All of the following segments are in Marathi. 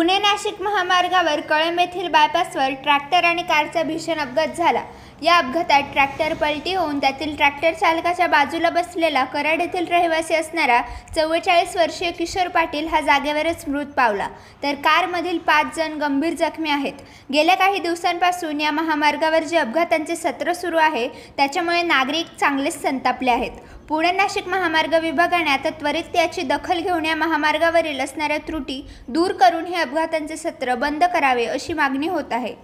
पुणे नाशिक महामार्गावर कळंब येथील बायपासवर ट्रॅक्टर आणि कारचा भीषण अपघात झाला। या अपघातात ट्रॅक्टर पलटी होऊन त्यातील ट्रॅक्टर चालकाच्या बाजूला बसलेला कराड येथील रहिवासी असणारा 44 वर्षीय किशोर पाटील हा जागेवरच मृत पावला, तर कारमधील 5 जण गंभीर जखमी आहेत। गेल्या काही दिवसांपासून या महामार्गावर जे अपघातांचे सत्र सुरू आहे त्याच्यामुळे नागरिक चांगलेच संतापले आहेत। पुणे नाशिक महामार्ग विभागाने आता त्वरित याची दखल घेऊन या महामार्गावरील असणाऱ्या त्रुटी दूर करून हे अपघातांचे सत्र बंद करावे अशी मागणी होत आहे।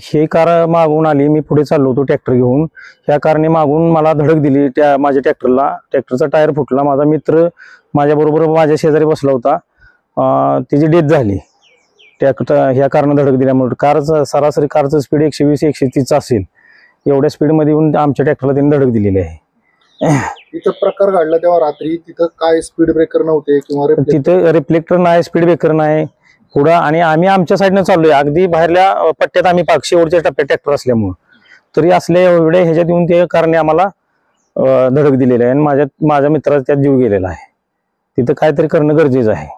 ही कार मागून आली, मी पुढे चाललो होतो ट्रॅक्टर घेऊन। ह्या कारने मागून मला धडक दिली त्या माझ्या ट्रॅक्टरला। ट्रॅक्टरचा टायर फुटला। माझा मित्र माझ्या बरोबर माझ्या शेजारी बसला होता, त्याची डेथ झाली ह्या कारने धडक दिल्यामुळे। कारचा सरासरी कारचं स्पीड 120-130 असेल, एवढ्या स्पीडमध्ये येऊन आमच्या ट्रॅक्टरला त्यांनी धडक दिलेली आहे। तिथं प्रकार घडला तेव्हा रात्री तिथं काय स्पीड ब्रेकर नव्हते किंवा तिथं रिफ्लेक्टर नाही, स्पीड ब्रेकर नाही पुढं, आणि आम्ही आमच्या साईडने चाललोय अगदी बाहेरल्या पट्ट्यात, आम्ही शेवटच्या टप्प्यात ट्रॅक्टर असल्यामुळे तरी असले एवढे ह्याच्यात येऊन ते कारणे आम्हाला धडक दिलेली आहे, आणि माझ्या मित्राचा त्यात जीव गेलेला आहे। तिथं काहीतरी करणं गरजेचं आहे।